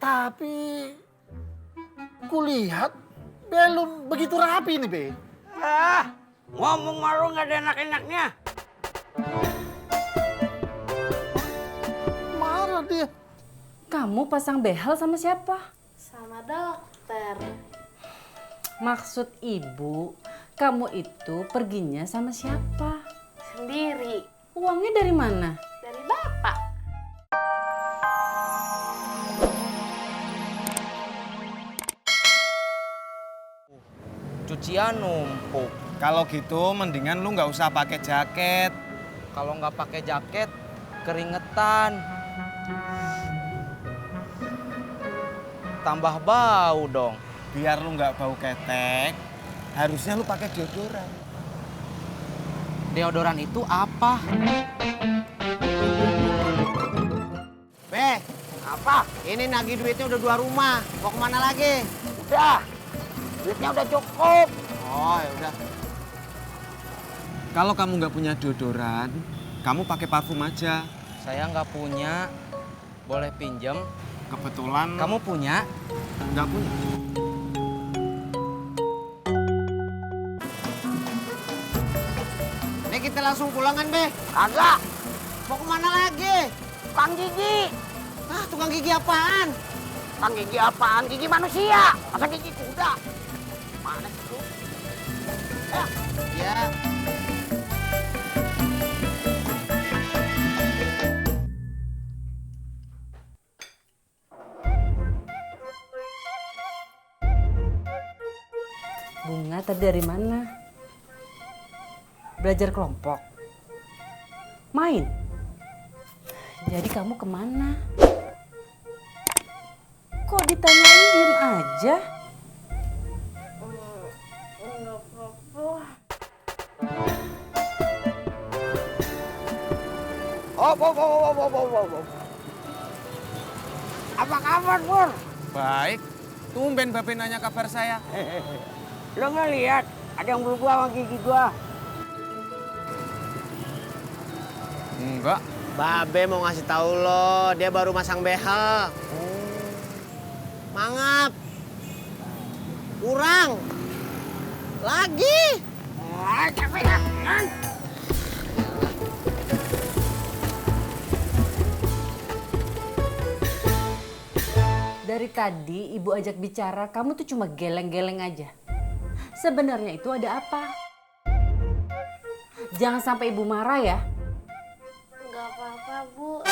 Tapi kulihat belum begitu rapi nih, Be. Ngomong malu nggak ada enak-enaknya. Marah dia. Kamu pasang behel sama siapa? Sama dokter. Maksud ibu, kamu itu perginya sama siapa? Sendiri. Uangnya dari mana? Dari bapak. Cucian numpuk. Kalau gitu mendingan lu nggak usah pakai jaket. Kalau nggak pakai jaket, keringetan. Tambah bau dong. Biar lu nggak bau ketek, harusnya lu pakai deodoran. Deodoran itu apa? Beh, apa? Ini nagih duitnya udah 2 rumah. Mau kemana lagi? Udah, duitnya udah cukup. Oh, ya udah. Kalau kamu nggak punya deodoran, kamu pakai parfum aja. Saya nggak punya. Boleh pinjem? Kebetulan Kamu punya? nggak punya. Nih kita langsung pulangan, Beh. Kagak. Mau kemana lagi? Tukang gigi. Ah, tukang gigi apaan? Tukang gigi apaan? Gigi manusia. Masa gigi kuda? Mana sih lu? Ya. Bunga tadi dari mana? Belajar kelompok? Main? Jadi kamu kemana? Kok ditanyain diem aja? Apa kabar, Pur? Baik. Tumben Babe nanya kabar saya. Lo nggak lihat ada yang berubah sama gigi gua? Enggak. Babe mau ngasih tahu lo, dia baru masang behel. Mangap. Kurang. Lagi. Capek dah. Dari tadi ibu ajak bicara, kamu tuh cuma geleng-geleng aja. Sebenarnya itu ada apa? Jangan sampai ibu marah ya. Enggak apa-apa, Bu.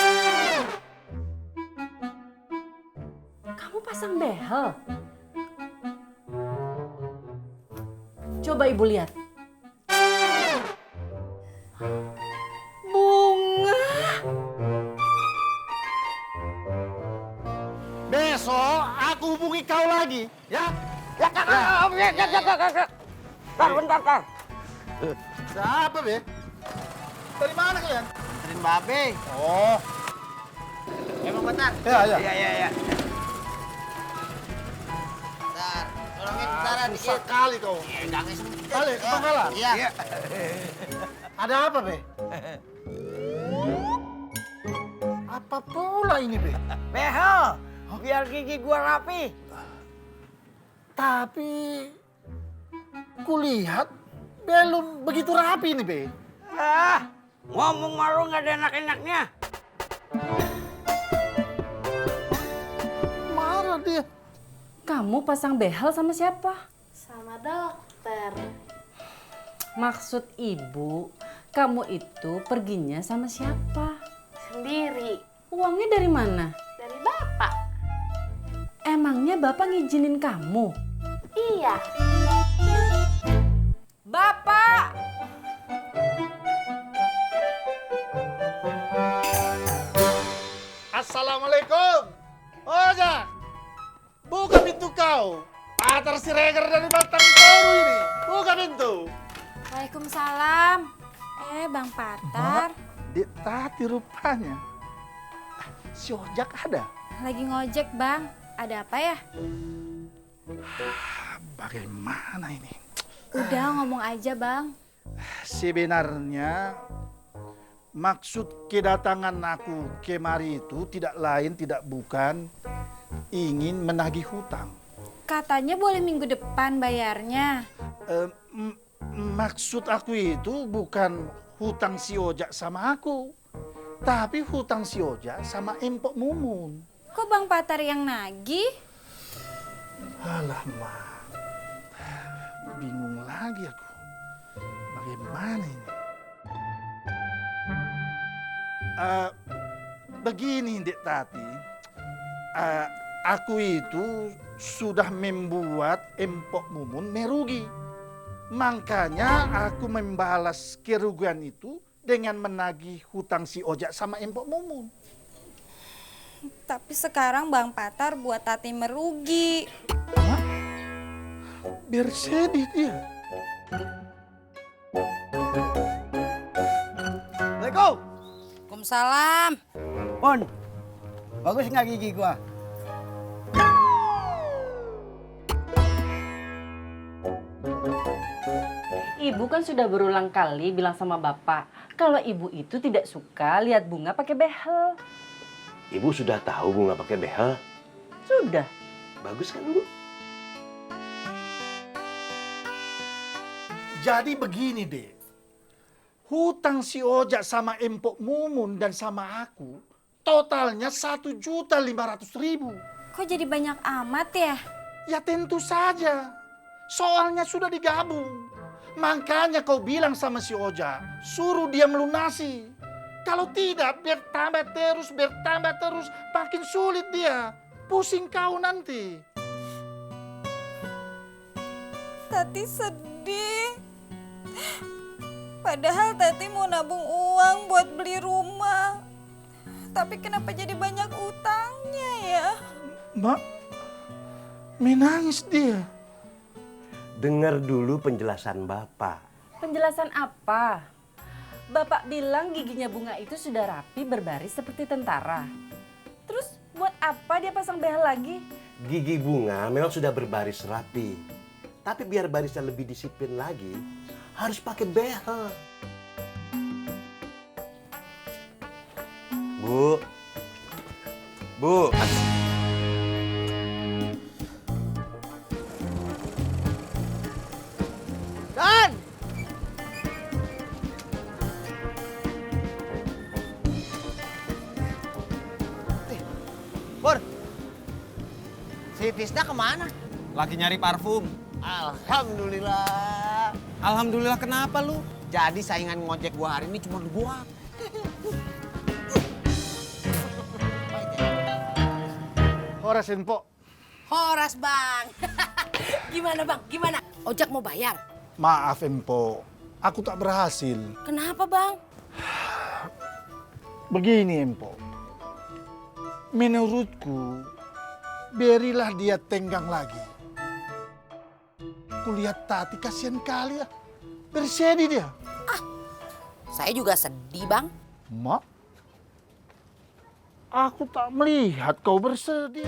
Kamu pasang behel. Coba ibu lihat. Bunga. Besok aku hubungi kau lagi, ya? Ya, kakak. Bentar, Kak. Siapa, Be? Dari mana kalian? Anterin Babe. Oh, Emang bentar. ya. Iya. Bentar. Tolongin bentar dikit. Sekali kau. Enggak ngesem. Kali, kepanggalan. Iya. Ada apa, Be? Apa pula ini, Be? Behel, biar gigi gua rapi. Tapi kulihat belum begitu rapi nih, Be. Ngomong malu nggak ada enak-enaknya. Marah dia. Kamu pasang behel sama siapa? Sama dokter. Maksud ibu, kamu itu perginya sama siapa? Sendiri. Uangnya dari mana? Dari bapak. Emangnya bapak ngizinin kamu? Iya. Bapak! Assalamualaikum. Oja, buka pintu kau. Patar Siregar dari Batang Toru ini. Buka pintu. Waalaikumsalam. Bang Patar, Dek Tati rupanya. Si Ojak ada? lagi ngojek Bang. Ada apa ya? Bagaimana ini? Udah ngomong aja Bang. Sebenarnya maksud kedatangan aku kemari itu tidak lain tidak bukan ingin menagih hutang. Katanya boleh minggu depan bayarnya. Maksud aku itu bukan hutang si Ojak sama aku, tapi hutang si Ojak sama Empok Mumun. Kok Bang Patar yang nagih? Alah, Ma. Bingung lagi aku. Bagaimana ini? Begini, Dek Tati. Aku itu sudah membuat Empok Mumun merugi. Makanya aku membalas kerugian itu dengan menagih hutang si Ojak sama Empok Mumun. Tapi sekarang Bang Patar buat Tati merugi. Hah? Biar sedih dia. Assalamualaikum. Waalaikumsalam. Pon, bagus nggak gigi gua? Ibu kan sudah berulang kali bilang sama Bapak, kalau ibu itu tidak suka lihat bunga pakai behel. Ibu sudah tahu bunga pakai behel? Sudah. Bagus kan, Bu? Jadi begini, Dek. Hutang si Ojak sama Empok Mumun dan sama aku totalnya 1.500.000. Kok jadi banyak amat ya? Ya tentu saja. Soalnya sudah digabung. Makanya kau bilang sama si Ojak, suruh dia melunasi. Kalau tidak, bertambah terus, makin sulit dia. Pusing kau nanti. Tati sedih. Padahal Tati mau nabung uang buat beli rumah. Tapi kenapa jadi banyak utangnya ya? Mak, menangis dia. Dengar dulu penjelasan Bapak. Penjelasan apa? Bapak bilang giginya bunga itu sudah rapi berbaris seperti tentara. Terus buat apa dia pasang behel lagi? Gigi bunga memang sudah berbaris rapi. Tapi biar barisnya lebih disiplin lagi, harus pakai behel. Bu. Dan! Pur, si Tisna kemana? Lagi nyari parfum. Alhamdulillah. Alhamdulillah kenapa lu? Jadi saingan ngojek gua hari ini cuma gua. Horas Empok. Horas Bang. Gimana Bang? Gimana? Ojak mau bayar? Maaf Empok, aku tak berhasil. Kenapa Bang? Begini Empok, menurutku berilah dia tenggang lagi. Kulihat Tati kasihan kali ya, bersedih dia. Saya juga sedih Bang. Mak, aku tak melihat kau bersedih.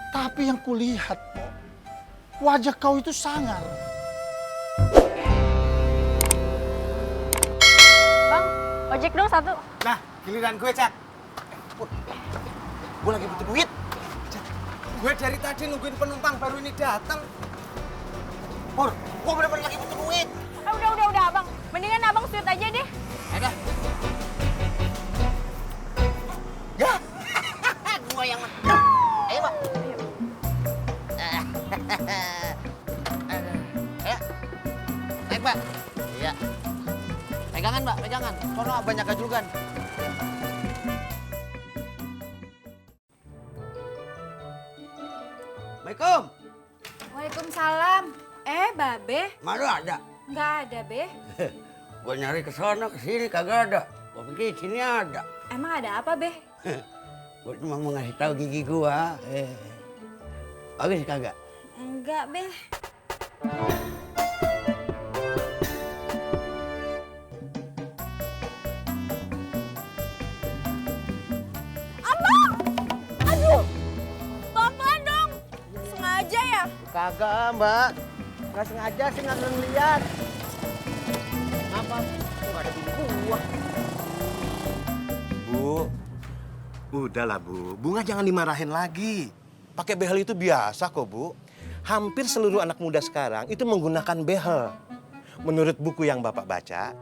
Tapi yang kulihat, Pok, wajah kau itu sangar. Bang, ojek dong satu. Nah, giliran gue, Cak. Gue lagi butuh duit. Gue dari tadi nungguin penumpang baru ini datang. Pur, gue bener-bener lagi butuh duit. Udah, Abang. Mendingan Abang sweet aja deh. Ada. Ya, gue yang ayo, Pak. Ayo, naik, Pak. Iya. Pegangan, Pak, pegangan. Sono banyak gajugan. Assalamualaikum. Waalaikumsalam. Babe? Mana ada? Nggak ada, Be. Gue nyari ke sana, ke sini kagak ada. Gue pikir sini ada. Emang ada apa, Be? Gue cuma mau ngasih tahu gigi gua. Bagus kagak? Enggak, Be. Pelan-pelan dong. Sengaja ya? Kagak, Mbak. Nggak sengaja sih nggak ngeliat. Apa? Kok nggak Udahlah Bu, Bunga jangan dimarahin lagi. Pakai behel itu biasa kok Bu. Hampir seluruh anak muda sekarang itu menggunakan behel. Menurut buku yang Bapak baca,